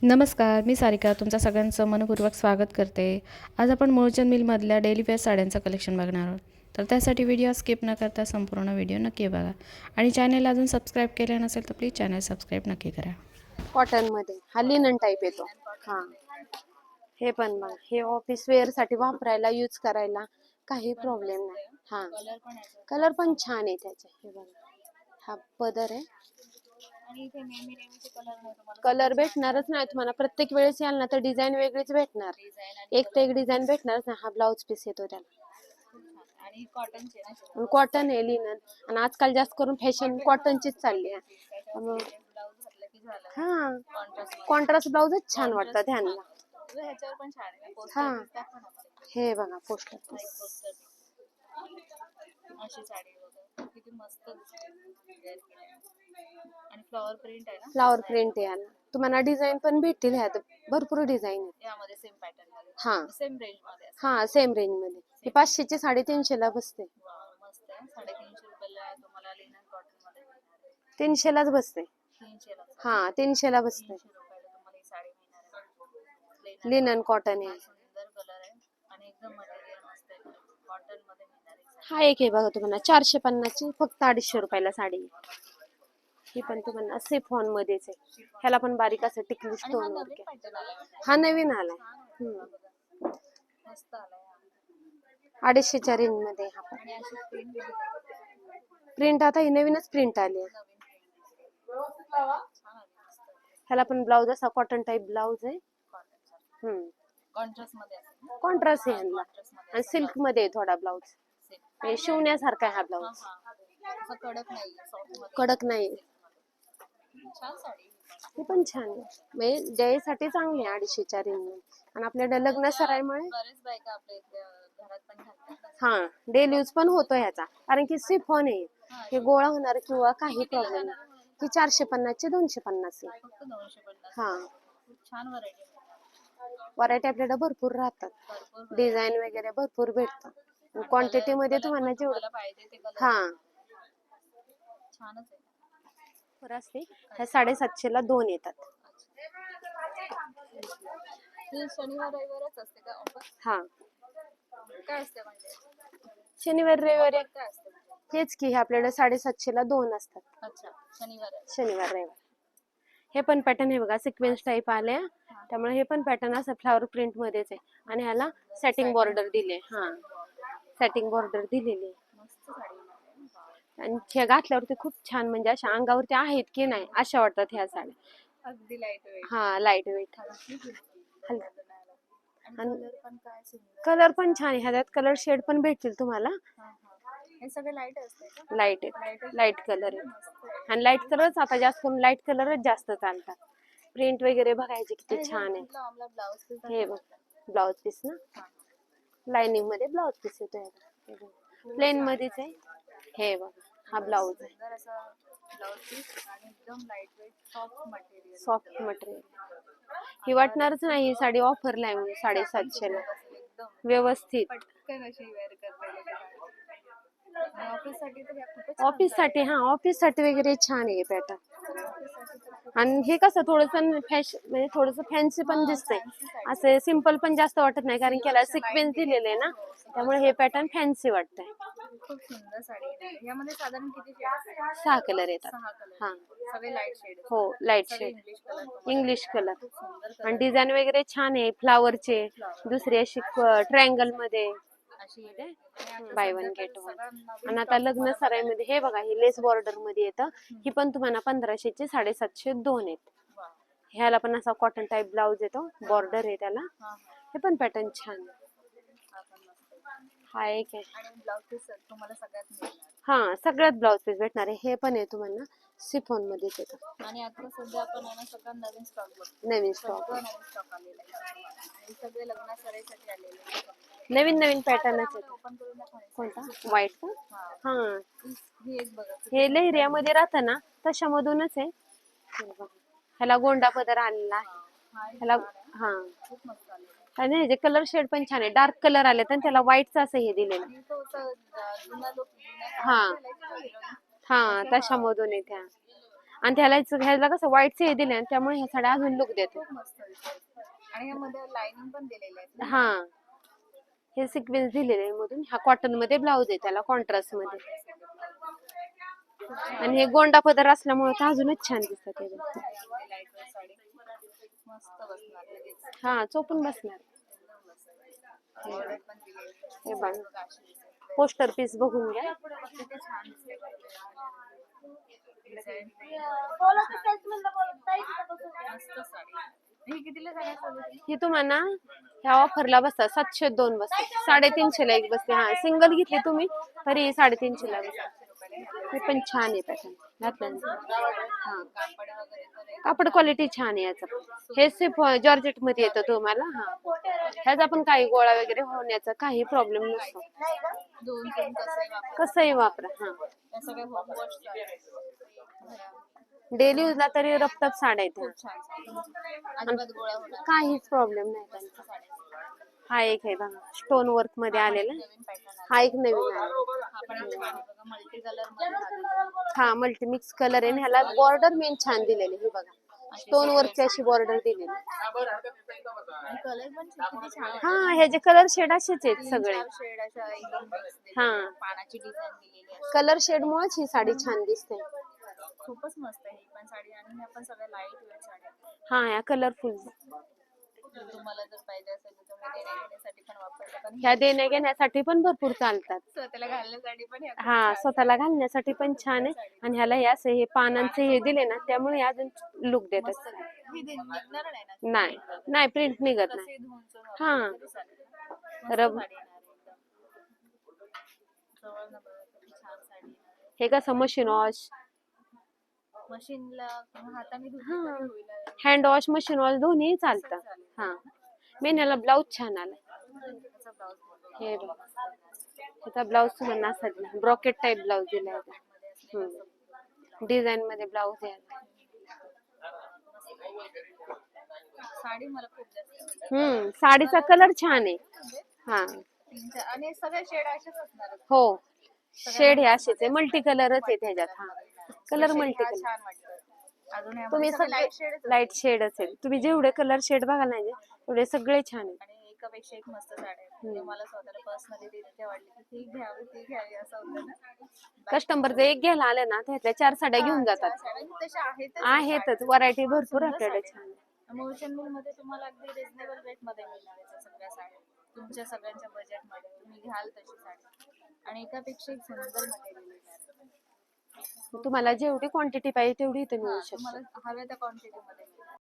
नमस्कार, मी सारिका तुमचं सगळ्यांचं मनपूर्वक स्वागत करते. आज आपण मूळचंद मिलमधल्या डेली वेअर साड्यांचं कलेक्शन बघणार आहोत. तर त्यासाठी व्हिडिओ स्किप न करता संपूर्ण व्हिडिओ नक्की बघा आणि चॅनल अजून सबस्क्राईब केले नसेल तर प्लीज चॅनल सबस्क्राईब नक्की करा. कॉटन मध्ये हा लिनन टाईप येतो. हा हे पण मग हे ऑफिस वेअर साठी वापरायला यूज करायला काही प्रॉब्लेम नाही. हा कलर पण छान आहे त्याचे. हे बघा हा पदर आहे. कलर भेटणारच नाही तुम्हाला. प्रत्येक वेळेस याल ना तर डिझाईन वेगळीच भेटणार. एक ते एक डिझाईन भेटणारच नाही. हा ब्लाउज पीस येतो त्याला आणि कॉटन आहे लिनन. आणि आजकाल जास्त करून फॅशन कॉटनचीच चालली आहे. हा कॉन्ट्रास्ट ब्लाउजच छान वाटतात ह्यांना. हा हे बघा पोस्टर पीस अशी साडी बघा किती मस्त आणि फ्लॉवर प्रिंट आहे ना. फ्लॉवर प्रिंट आहे याला. तुम्हाला डिझाईन पण भेटतील ह्यात. भरपूर डिझाईन आहे यामध्ये सेम पॅटर्न मध्ये. हा सेम रेंज मध्ये हा सेम रेंज मध्ये. ही 500 ची 350 ला बसते. मस्त आहे. 350 रुपयाला तुम्हाला लिनन कॉटन मध्ये 300 लाच बसते. 300 ला. हा 300 ला बसते. 300 रुपयाला तुम्हाला ही साडी मिळणार आहे. लिनन कॉटन आहे. सुंदर कलर आहे आणि एकदम मटेरियल मस्त आहे. कॉटन मध्ये मिळणार आहे. हा एक आहे बघा तुम्हाला 450 ची फक्त 250 रुपयाला साडी. ही पण तुम्हाला सिफॉन मध्येच आहे. ह्याला पण बारीक असं टिकली स्टोन वर्क आहे. हा नवीन आलाय. मस्त आलाय. 250 च्या रेंज मध्ये हा पण. आणि अशी प्रिंट आता ही नवीनच प्रिंट आली आहे. ह्याला पण ब्लाउज असा कॉटन टाइप ब्लाउज आहे. कॉन्ट्रास्ट मध्ये असेल. कॉन्ट्रास्ट आहे ह्याला. आणि सिल्क मध्ये आहे थोडा ब्लाउज. हे शिवण्यासारखा आहे हा ब्लाउज. असं कडक नाही, सॉफ्ट मध्ये. कडक नाही. छान साडी. हे पण छान आहे. म्हणजे द्यायसाठी चांगली आहे 250 च्या रेंज मध्ये. आणि आपल्या लग्न सराईमुळे बरेच बायका आपल्या इथे घरात पण घालतात. हा डेली यूज पण होतो ह्याचा. कारण की सिफॉन आहे. हे गोळा होणार किंवा काही प्रॉब्लेम नाही. ही 450 ची 250 आहे. फक्त 250. हा छान व्हरायटी. व्हरायटी आपल्याला भरपूर राहतात. डिझाईन वगैरे भरपूर भेटतात. क्वांटिटी मध्ये तुम्हाला जेवढं पाहिजे ते कलर. हा छानच आहे. बरं असते. ह्या 750 ला 2 येतात. ही शनिवार रविवारच असते का ऑफर? हा काय असते म्हणजे? शनिवार रविवार काय असते? हेच की हे आपल्याला 750 ला 2 असतात. अच्छा शनिवार. शनिवार रविवार. हे पण पॅटर्न आहे बघा सिक्वेन्स टाइप आले. त्यामुळे हे पण पॅटर्न असं फ्लावर प्रिंट मध्येच आहे. आणि ह्याला सेटिंग बॉर्डर दिले. हा सेटिंग बॉर्डर दिलेली. मस्त साडी. आणि हे घातल्यावरती खूप छान म्हणजे अशा अंगावरती आहेत की नाही अशा वाटतात ह्या साड्या. अगदी लाईट वेट. हा लाईट वेट. आणि कलर पण काय सुंदर. कलर पण छान आहे. ह्याच्यात कलर शेड पण भेटतील तुम्हाला. हे सगळे लाईट असते का? लाईट आहे. लाईट कलर आहे. आणि लाईट कलरच आता जास्त करून लाईट कलरच जास्त चालतात. प्रिंट वगैरे बघायचे किती छान आहे. हे बघ ब्लाउज पीस ना लाइनिंग मध्ये ब्लाउज पीस येतो. प्लेन मध्येच आहे. हे बघ हा ब्लाउज आहे. एकदम lightweight soft material. Soft material. ही वाटणारच नाही ही साडी ऑफरला आहे म्हणून 750 ला. व्यवस्थित पटकन अशी वेअर करता येईल. ऑफिस साठी तर खूपच. ऑफिस साठी हा ऑफिस साठी वगैरे छान आहे पॅटर्न. आणि हे कसं थोडंसं फॅशन म्हणजे थोडंसं फॅन्सी पण दिसतंय. असं सिम्पल पण जास्त वाटत नाही कारण की याला सिक्वेन्स दिलेले आहे ना त्यामुळे हे पॅटर्न फॅन्सी वाटतंय. खूप सुंदर साडी आहे. यामध्ये साधारण किती शेड? 6 कलर येतात. 6 कलर. हा सगळे लाईट शेड. हो light shade. English colour. English colour. आणि डिझाईन वगैरे छान आहे फ्लावरचे. दुसरी अशी ट्रायंगल मध्ये अशी बाय वन गेट वन. आणि आता लग्न सराईमध्ये हे बघा ही लेस बॉर्डर मध्ये येतं. ही पण तुम्हाला 1500 ची 750 2 आहेत. ह्याला पण असा कॉटन टाइप ब्लाउज येतो. बॉर्डर आहे त्याला. हे पण पॅटर्न छान. हा एक आहे. आणि ब्लाउज पीस तुम्हाला सगळ्यात मिळणार. हा सगळ्यात ब्लाउज पीस भेटणार आहे. हे पण आहे तुम्हाला सिफॉन मध्येच येतं. आणि आता सध्या आपण आहे ना सगळं नवीन स्टॉक बघतो. नवीन स्टॉक नवीन स्टॉक आलेला आहे. आणि सगळे लग्न सराईसाठी आलेले आहे. नवीन पॅटर्नच येतो. ओपन करून दाखवा. कोणता व्हाईट का? हा ही एक बघा. हे लहरियामध्ये राहतं ना तशामधूनच आहे. ह्याला गोंडा पदर आलेला आहे. ह्याला हा खूप मस्त आलेला. आणि ह्याचे कलर शेड पण छान आहे. डार्क कलर आले तर त्याला व्हाईटचं असं हे दिलेलं. आणि तो जुना लोक हा हा तशामधून येत्या. आणि ह्याला कसं व्हाईट हे दिले त्यामुळे ह्या साड्या अजून लुक देते. खूप मस्त दिसते. आणि यामध्ये लाइनिंग पण दिलेले आहे. हा हे सिक्वेन्स दिलेले आहे मधून. हा कॉटन मध्ये ब्लाऊज आहे त्याला कॉन्ट्रास्ट मध्ये. आणि हे गोंडा पदर असल्यामुळे तर अजूनच छान दिसतात हे बघ. लाईट वेट साडी मस्त बसणार लगेच. हा चोपून बसणार. Border पण दिलेली आहे. हे बघ पोस्टर पीस बघून घ्या. किती छान दिसते. डिझाईन मस्त साडी. ही कितीला सांगितलं? ही तुम्हाला ह्या ऑफरला बसतात 702 बसते. 350 ला एक बसते. हा सिंगल घेतली तुम्ही तरी 350 ला बसते. हे पण छान आहे पॅटर्न घातल्यानंतर. हा कापड वगैरे तर कापड क्वालिटी छान आहे याचं. हे सिर्फ जॉर्जेट मध्ये येतं तुम्हाला. हा ह्याचा पण काही गोळा वगैरे होण्याचा काही प्रॉब्लेम नसतो. दोन तीन कसंही वापरा. हा या सगळ्या होम वॉश डेली यूजला तरी रफ्ताप साड्या आहेत ह्या. छान. अजिबात गोळा होणार काहीच प्रॉब्लेम नाही त्यांचा. हा एक आहे बघा स्टोन वर्क मध्ये आलेला. नवीन पॅटर्न हा एक नवीन आहे. हा पण छान आहे बघा. मल्टी कलर मध्ये झालेला. हा मल्टी मिक्स कलर आहे. ह्याला बॉर्डर मेन छान दिलेली. हे बघा स्टोन वर्कची अशी बॉर्डर दिलेली. आणि कलर पण किती छान आहे. हा ह्याचे कलर शेड असेच आहेत सगळे. शेड अशा एकदम mix हा पानाची डिझाईन दिलेली आहे. कलर शेड मुळेच ही साडी छान दिसते. खूपच मस्त आहे ही पण साडी. आणि ह्या पण सगळ्या लाईट वेट साड्या. हा या कलरफुल. तुम्हाला जर पाहिजे असेल तर तुम्ही देण्या घेण्यासाठी पण वापरता. पण ह्या देण्या घेण्यासाठी पण भरपूर चालतात. स्वतःला घालण्यासाठी पण ह्या हा स्वतःला घालण्यासाठी पण छान आहे. आणि ह्याला हे असं हे पानांचे हे दिले ना त्यामुळे अजून लुक देतात. मस्त आहे. ही निघणार नाही ना. नाही नाही प्रिंट निघत नाही. कसे धुवून हा मस्त रब साडी येणार आहे एकदम. जवळनं बघा किती छान साडी आहे. हे कसं मशीन वॉश मशीनला किंवा हाताने धुतली तरी होईल. हँड वॉश मशीन वॉश दोन्ही चालतं. हा मेन याला ब्लाऊज छान आला. त्याचा ब्लाउज हे बघ त्याचा ब्लाऊज तुम्हाला असा दिला ब्रॉकेट टाईप ब्लाऊज दिला होता. डिझाईन मध्ये ब्लाऊज आहे. साडी मला खूप जास्त साडीचा कलर छान आहे. हा आणि सगळे शेड असेच असणार. हो शेड हे असेच आहे. मल्टी कलरच आहे त्याच्यात. हा कलर मल्टी कलर छान वाटतं. अजून तुम्ही सगळे लाईट शेड असेल. तुम्ही जेवढे कलर शेड बघायला नाही तेवढे सगळे छान आहेत. आणि एकापेक्षा एक मस्त साड्या आहेत. म्हणजे मला स्वतःला पर्सनली तिथे वाटली की ती घ्यावी असं होतं ना. कस्टमर जर एक घ्यायला आले ना त्यातल्या 4 साड्या घेऊन जातात. तशा आहेतच व्हरायटी भरपूर आपल्याकडे छान. मूळचंद मिल मध्ये तुम्हाला अगदी रिझनेबल रेट मध्ये मिळणार आहे सगळ्या साड्या. तुमच्या सगळ्यांच्या बजेट मध्ये तुम्ही घ्याल तशी साडी. आणि एकापेक्षा एक सुंदर मटेरियल येणार. तुम्हाला जेवढी क्वांटिटी पाहिजे तेवढी इथे मिळू शकते. तुम्हाला हव्या त्या क्वांटिटी मध्ये